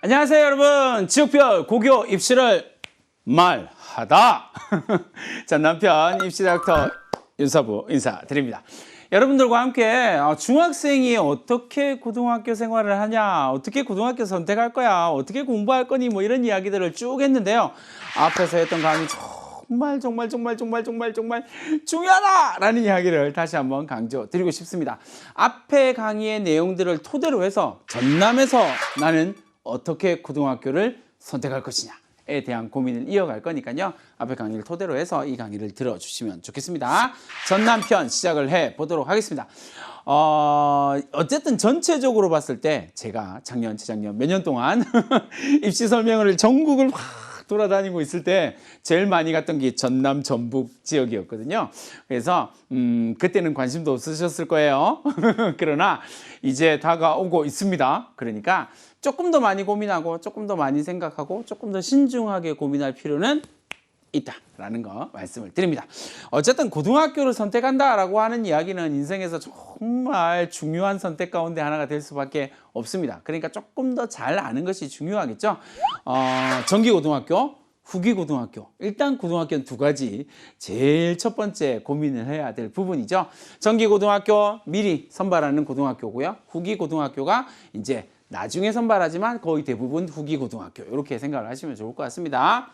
안녕하세요 여러분. 지옥별 고교 입시를 말하다 전남편 입시닥터 윤서부 인사드립니다. 여러분들과 함께 중학생이 어떻게 고등학교 생활을 하냐, 어떻게 고등학교 선택할 거야, 어떻게 공부할 거니, 뭐 이런 이야기들을 쭉 했는데요. 앞에서 했던 강의 정말 중요하다라는 이야기를 다시 한번 강조드리고 싶습니다. 앞에 강의의 내용들을 토대로 해서 전남에서 나는 어떻게 고등학교를 선택할 것이냐에 대한 고민을 이어갈 거니까요. 앞에 강의를 토대로 해서 이 강의를 들어주시면 좋겠습니다. 전남편 시작을 해보도록 하겠습니다. 어쨌든 전체적으로 봤을 때 제가 작년, 재작년 몇 년 동안 입시 설명을 전국을 돌아다니고 있을 때 제일 많이 갔던 게 전남 전북 지역이었거든요. 그래서 그때는 관심도 없으셨을 거예요. 그러나 이제 다가오고 있습니다. 그러니까 조금 더 많이 고민하고 조금 더 많이 생각하고 조금 더 신중하게 고민할 필요는 있다라는 거 말씀을 드립니다. 어쨌든 고등학교를 선택한다라고 하는 이야기는 인생에서 정말 중요한 선택 가운데 하나가 될 수밖에 없습니다. 그러니까 조금 더 잘 아는 것이 중요하겠죠. 정기고등학교, 후기고등학교. 일단 고등학교는 두 가지 제일 첫 번째 고민을 해야 될 부분이죠. 정기고등학교 미리 선발하는 고등학교고요. 후기고등학교가 이제 나중에 선발하지만 거의 대부분 후기고등학교 이렇게 생각을 하시면 좋을 것 같습니다.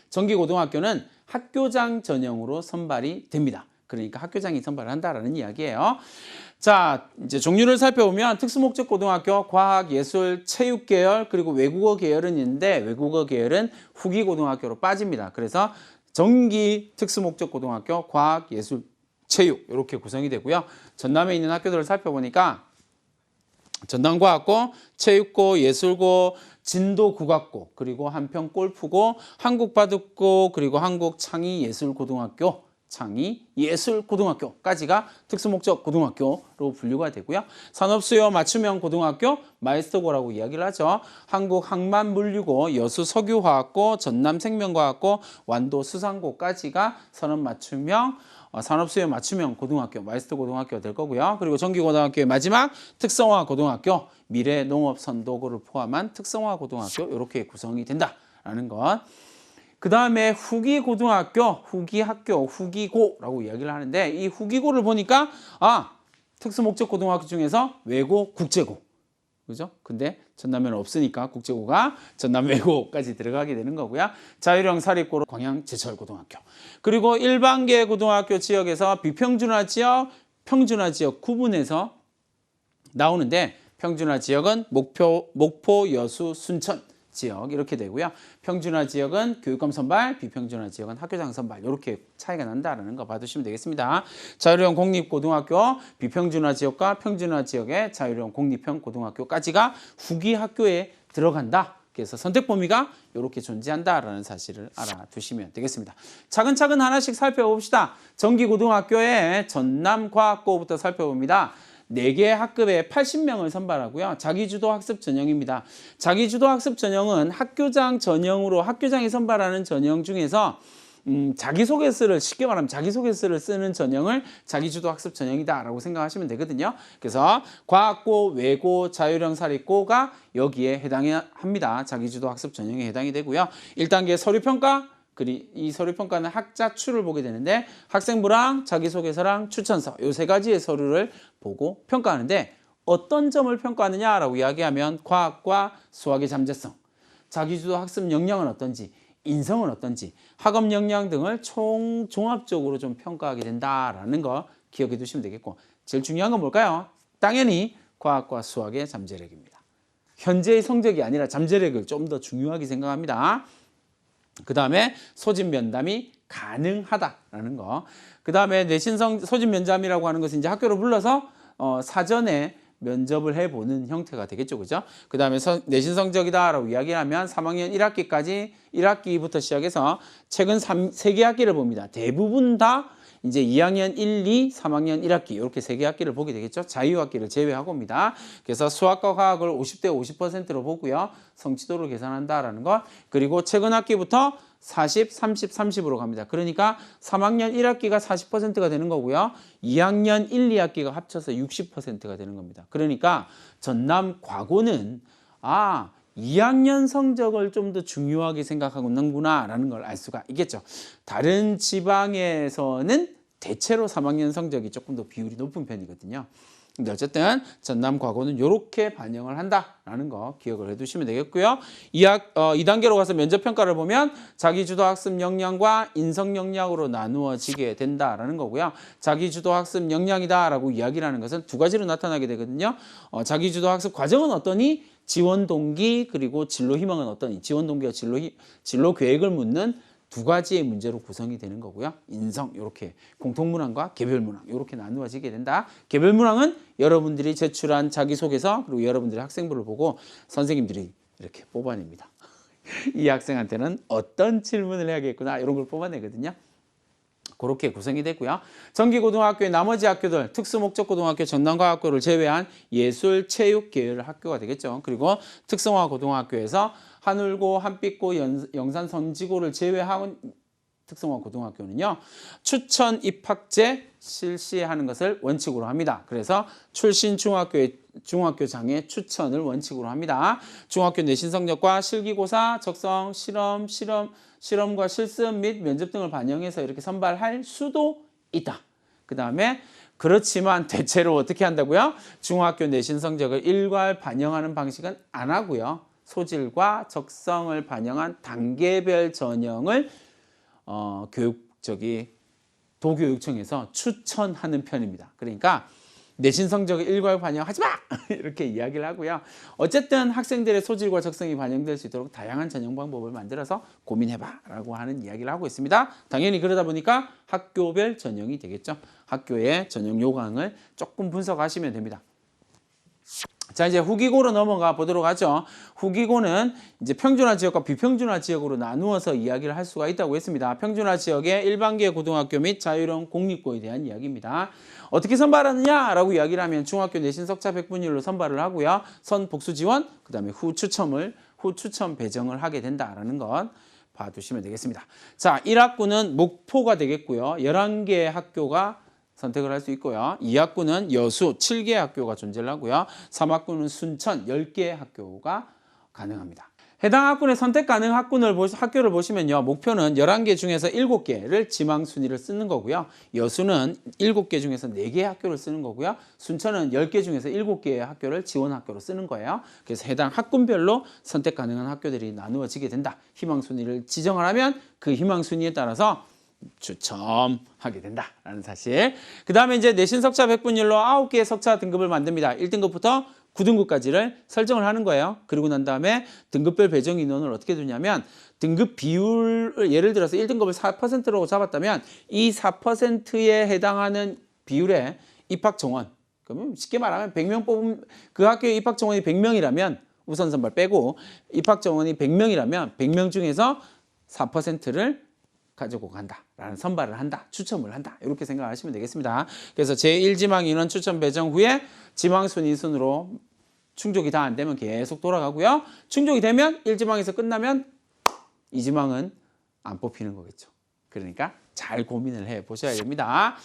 정기고등학교는 학교장 전형으로 선발이 됩니다. 그러니까 학교장이 선발을 한다라는 이야기예요. 자, 이제 종류를 살펴보면 특수목적 고등학교, 과학, 예술, 체육 계열, 그리고 외국어 계열은 있는데 외국어 계열은 후기 고등학교로 빠집니다. 그래서 정기 특수목적 고등학교, 과학, 예술, 체육 이렇게 구성이 되고요. 전남에 있는 학교들을 살펴보니까 전남과학고, 체육고, 예술고, 진도국악고, 그리고 한평 골프고, 한국바둑고, 그리고 한국창의예술고등학교, 창의예술고등학교까지가 특수목적 고등학교로 분류가 되고요. 산업수요 맞춤형 고등학교, 마이스터고라고 이야기를 하죠. 한국항만물류고, 여수석유화학고, 전남생명과학고, 완도수산고까지가 산업맞춤형 산업수요 맞춤형 고등학교, 마이스터 고등학교가 될 거고요. 그리고 정기고등학교의 마지막 특성화 고등학교, 미래농업선도고를 포함한 특성화 고등학교 이렇게 구성이 된다라는 것. 그 다음에 후기고등학교, 후기학교, 후기고라고 이야기를 하는데 이 후기고를 보니까 특수목적 고등학교 중에서 외고, 국제고. 그죠? 근데 전남에는 없으니까 국제고가 전남 외고까지 들어가게 되는 거고요. 자율형 사립고로 광양제철고등학교. 그리고 일반계 고등학교 지역에서 비평준화 지역, 평준화 지역 구분해서 나오는데 평준화 지역은 목포, 여수, 순천 지역 이렇게 되고요. 평준화 지역은 교육감 선발, 비평준화 지역은 학교장 선발 이렇게 차이가 난다라는 거 봐두시면 되겠습니다. 자율형 공립고등학교, 비평준화 지역과 평준화 지역의 자율형 공립형 고등학교까지가 후기 학교에 들어간다. 그래서 선택 범위가 이렇게 존재한다라는 사실을 알아두시면 되겠습니다. 차근차근 하나씩 살펴봅시다. 정기고등학교의 전남과학고부터 살펴봅니다. 4개 학급에 80명을 선발하고요. 자기주도 학습 전형입니다. 자기주도 학습 전형은 학교장 전형으로 학교장이 선발하는 전형 중에서 자기소개서를 쉽게 말하면 자기소개서를 쓰는 전형을 자기주도 학습 전형이다라고 생각하시면 되거든요. 그래서 과학고, 외고, 자율형 사립고가 여기에 해당합니다. 자기주도 학습 전형에 해당이 되고요. 1단계 서류평가, 이 서류평가는 학자출을 보게 되는데 학생부랑 자기소개서랑 추천서 이 세 가지의 서류를 보고 평가하는데 어떤 점을 평가하느냐라고 이야기하면 과학과 수학의 잠재성, 자기주도 학습 역량은 어떤지, 인성은 어떤지, 학업 역량 등을 종합적으로 좀 평가하게 된다라는 거 기억해 두시면 되겠고 제일 중요한 건 뭘까요? 당연히 과학과 수학의 잠재력입니다. 현재의 성적이 아니라 잠재력을 좀 더 중요하게 생각합니다. 그 다음에 소집 면담이 가능하다라는 거. 그 다음에 소집 면담이라고 하는 것은 이제 학교로 불러서 사전에 면접을 해보는 형태가 되겠죠, 그죠? 그 다음에 내신 성적이다라고 이야기하면 3학년 1학기까지 1학기부터 시작해서 최근 3개 학기를 봅니다. 대부분 다 이제 2학년 1, 2, 3학년 1학기 이렇게 3개 학기를 보게 되겠죠. 자유학기를 제외하고입니다. 그래서 수학과 과학을 50대 50%로 보고요. 성취도를 계산한다라는 것. 그리고 최근 학기부터 40, 30, 30으로 갑니다. 그러니까 3학년 1학기가 40%가 되는 거고요. 2학년 1, 2학기가 합쳐서 60%가 되는 겁니다. 그러니까 전남 과고는 2학년 성적을 좀 더 중요하게 생각하고 있는구나라는 걸 알 수가 있겠죠. 다른 지방에서는 대체로 3학년 성적이 조금 더 비율이 높은 편이거든요. 근데 어쨌든 전남 과고는 이렇게 반영을 한다라는 거 기억을 해두시면 되겠고요. 2단계로 가서 면접평가를 보면 자기주도 학습 역량과 인성 역량으로 나누어지게 된다라는 거고요. 자기주도 학습 역량이다라고 이야기를 하는 것은 두 가지로 나타나게 되거든요. 자기주도 학습 과정은 어떠니? 지원 동기 그리고 진로 희망은 어떠니? 지원 동기와 진로 계획을 묻는 두 가지의 문제로 구성이 되는 거고요. 인성 이렇게 공통문항과 개별문항 이렇게 나누어지게 된다. 개별문항은 여러분들이 제출한 자기소개서 그리고 여러분들의 학생부를 보고 선생님들이 이렇게 뽑아냅니다. 이 학생한테는 어떤 질문을 해야겠구나 이런 걸 뽑아내거든요. 그렇게 구성이 되고요. 정기고등학교의 나머지 학교들 특수목적고등학교 전남과학고를 제외한 예술, 체육 계열 학교가 되겠죠. 그리고 특성화고등학교에서 한울고, 한빛고, 영산선지고를 제외한 특성화고등학교는요. 추천 입학제 실시하는 것을 원칙으로 합니다. 그래서 출신 중학교장의 추천을 원칙으로 합니다. 중학교 내신 성적과 실기고사, 적성, 실험과 실습 및 면접 등을 반영해서 이렇게 선발할 수도 있다. 그 다음에 그렇지만 대체로 어떻게 한다고요? 중학교 내신 성적을 일괄 반영하는 방식은 안 하고요. 소질과 적성을 반영한 단계별 전형을 도교육청에서 추천하는 편입니다. 그러니까 내신 성적을 일괄 반영하지 마! 이렇게 이야기를 하고요. 어쨌든 학생들의 소질과 적성이 반영될 수 있도록 다양한 전형 방법을 만들어서 고민해봐 라고 하는 이야기를 하고 있습니다. 당연히 그러다 보니까 학교별 전형이 되겠죠. 학교의 전형 요강을 조금 분석하시면 됩니다. 자, 이제 후기고로 넘어가 보도록 하죠. 후기고는 이제 평준화 지역과 비평준화 지역으로 나누어서 이야기를 할 수가 있다고 했습니다. 평준화 지역의 일반계 고등학교 및 자율형 공립고에 대한 이야기입니다. 어떻게 선발하느냐라고 이야기를 하면 중학교 내신 석차 백분율로 선발을 하고요. 선 복수 지원, 그 다음에 후 추첨 배정을 하게 된다라는 것 봐두시면 되겠습니다. 자, 1학구는 목포가 되겠고요. 11개의 학교가 선택을 할 수 있고요. 2학구는 여수 7개의 학교가 존재를 하고요. 3학구는 순천 10개의 학교가 가능합니다. 해당 학군의 선택 가능 학교를 보시면요. 목표는 11개 중에서 7개를 지망 순위를 쓰는 거고요. 여수는 7개 중에서 4개의 학교를 쓰는 거고요. 순천은 10개 중에서 7개의 학교를 지원 학교로 쓰는 거예요. 그래서 해당 학군별로 선택 가능한 학교들이 나누어지게 된다. 희망 순위를 지정을 하면 그 희망 순위에 따라서 추첨하게 된다라는 사실. 그 다음에 이제 내신 석차 백분율로 9개의 석차 등급을 만듭니다. 1등급부터 9등급까지를 설정을 하는 거예요. 그리고 난 다음에 등급별 배정 인원을 어떻게 두냐면 등급 비율을 예를 들어서 1등급을 4%라고 잡았다면 이 4%에 해당하는 비율의 입학 정원. 그러면 쉽게 말하면 100명 뽑은 그 학교의 입학 정원이 100명이라면 우선 선발 빼고 입학 정원이 100명이라면 100명 중에서 4%를 가지고 간다라는 선발을 한다, 추첨을 한다 이렇게 생각하시면 되겠습니다. 그래서 제1지망 인원 추첨 배정 후에 지망 순위 순으로 충족이 다 안 되면 계속 돌아가고요. 충족이 되면 1지망에서 끝나면 2지망은 안 뽑히는 거겠죠. 그러니까 잘 고민을 해 보셔야 됩니다.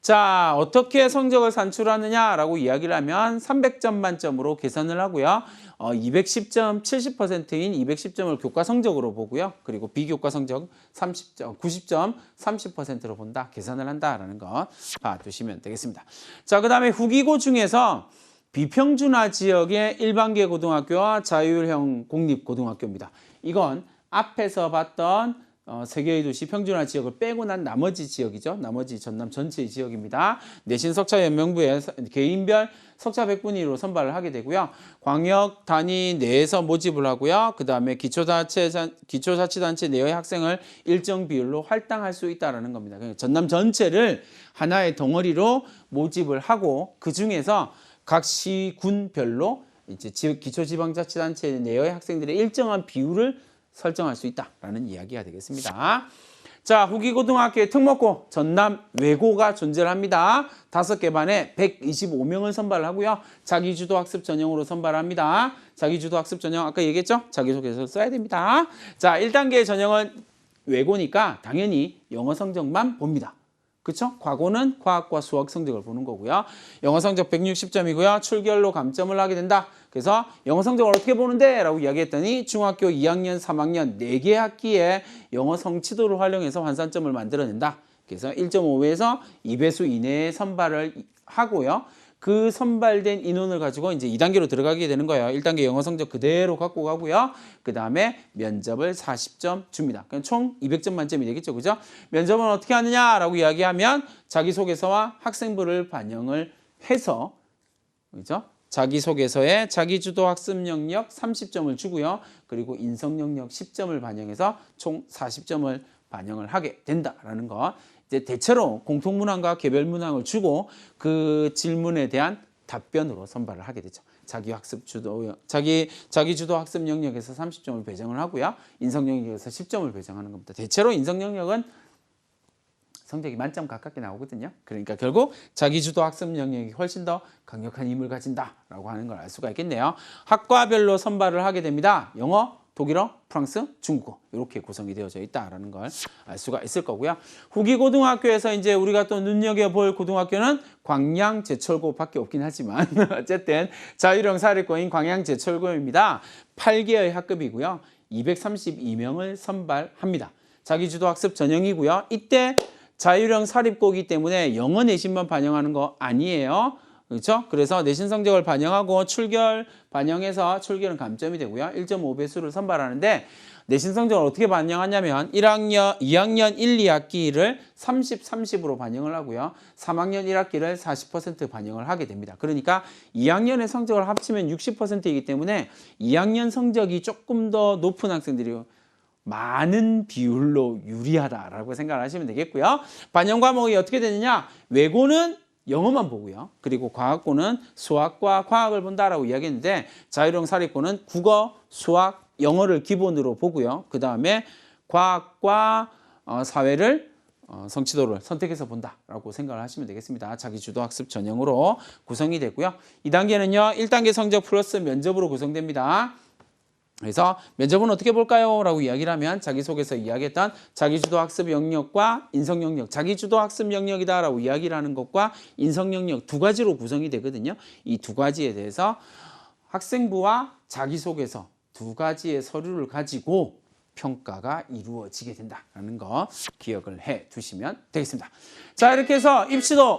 자, 어떻게 성적을 산출하느냐라고 이야기를 하면 300점 만점으로 계산을 하고요. 210점 70%인 210점을 교과 성적으로 보고요. 그리고 비교과 성적 30점, 90점 30%로 본다. 계산을 한다라는 거 봐두시면 되겠습니다. 자, 그 다음에 후기고 중에서 비평준화 지역의 일반계 고등학교와 자율형 공립고등학교입니다. 이건 앞에서 봤던 세계의 도시 평준화 지역을 빼고 난 나머지 지역이죠. 나머지 전남 전체의 지역입니다. 내신 석차 연명부에 개인별 석차 백분위로 선발을 하게 되고요. 광역 단위 내에서 모집을 하고요. 그 다음에 기초자치단체 내의 학생을 일정 비율로 할당할 수 있다는 겁니다. 그러니까 전남 전체를 하나의 덩어리로 모집을 하고 그 중에서 각 시군별로 이제 기초지방자치단체 내의 학생들의 일정한 비율을 설정할 수 있다라는 이야기가 되겠습니다. 자, 후기고등학교의 특목고 전남 외고가 존재를 합니다. 5개 반에 125명을 선발을 하고요. 자기주도 학습 전형으로 선발합니다. 자기주도 학습 전형 아까 얘기했죠? 자기소개서 써야 됩니다. 자, 1단계 전형은 외고니까 당연히 영어 성적만 봅니다. 그쵸? 과거는 과학과 수학 성적을 보는 거고요. 영어 성적 160점이고요. 출결로 감점을 하게 된다. 그래서 영어 성적을 어떻게 보는데? 라고 이야기했더니 중학교 2학년, 3학년 4개 학기에 영어 성취도를 활용해서 환산점을 만들어낸다. 그래서 1.5배에서 2배수 이내에 선발을 하고요. 그 선발된 인원을 가지고 이제 2단계로 들어가게 되는 거예요. 1단계 영어 성적 그대로 갖고 가고요. 그 다음에 면접을 40점 줍니다. 그럼 총 200점 만점이 되겠죠. 그죠? 면접은 어떻게 하느냐라고 이야기하면 자기소개서와 학생부를 반영을 해서, 그죠? 자기소개서에 자기주도 학습 영역 30점을 주고요. 그리고 인성 영역 10점을 반영해서 총 40점을 반영을 하게 된다라는 거. 이제 대체로 공통문항과 개별문항을 주고 그 질문에 대한 답변으로 선발을 하게 되죠. 자기주도 학습 영역에서 30점을 배정을 하고요. 인성 영역에서 10점을 배정하는 겁니다. 대체로 인성 영역은 성적이 만점 가깝게 나오거든요. 그러니까 결국 자기주도 학습 영역이 훨씬 더 강력한 힘을 가진다라고 하는 걸 알 수가 있겠네요. 학과별로 선발을 하게 됩니다. 영어, 독일어, 프랑스, 중국어 이렇게 구성이 되어져 있다라는 걸 알 수가 있을 거고요. 후기 고등학교에서 이제 우리가 또 눈여겨볼 고등학교는 광양제철고밖에 없긴 하지만 어쨌든 자율형 사립고인 광양제철고입니다. 8개의 학급이고요. 232명을 선발합니다. 자기주도 학습 전형이고요. 이때 자율형 사립고이기 때문에 영어 내신만 반영하는 거 아니에요. 그렇죠? 그래서 내신 성적을 반영하고 출결 반영해서 출결은 감점이 되고요. 1.5배수를 선발하는데 내신 성적을 어떻게 반영하냐면 2학년 1, 2학기를 30, 30으로 반영을 하고요. 3학년 1학기를 40% 반영을 하게 됩니다. 그러니까 2학년의 성적을 합치면 60%이기 때문에 2학년 성적이 조금 더 높은 학생들이 많은 비율로 유리하다라고 생각을 하시면 되겠고요. 반영 과목이 어떻게 되느냐? 외고는 영어만 보고요. 그리고 과학고는 수학과 과학을 본다라고 이야기했는데 자율형 사립고는 국어, 수학, 영어를 기본으로 보고요. 그 다음에 과학과 사회를 성취도를 선택해서 본다라고 생각을 하시면 되겠습니다. 자기주도 학습 전형으로 구성이 되고요. 2단계는요. 1단계 성적 플러스 면접으로 구성됩니다. 그래서 면접은 어떻게 볼까요? 라고 이야기를 하면 자기소개서 이야기했던 자기주도 학습 영역과 인성 영역, 자기주도 학습 영역이다 라고 이야기를 하는 것과 인성 영역 두 가지로 구성이 되거든요. 이 두 가지에 대해서 학생부와 자기소개서 두 가지의 서류를 가지고 평가가 이루어지게 된다는 거 기억을 해 두시면 되겠습니다. 자, 이렇게 해서 입시도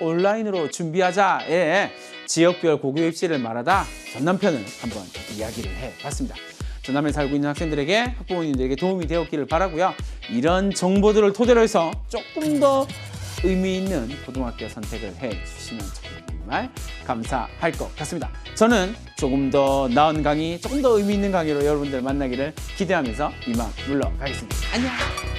온라인으로 준비하자에 지역별 고교 입시를 말하다 전남편을 한번 이야기를 해봤습니다. 전남에 살고 있는 학생들에게 학부모님들에게 도움이 되었기를 바라고요. 이런 정보들을 토대로 해서 조금 더 의미 있는 고등학교 선택을 해주시면 정말 감사할 것 같습니다. 저는 조금 더 나은 강의, 조금 더 의미 있는 강의로 여러분들 만나기를 기대하면서 이만 물러가겠습니다. 안녕!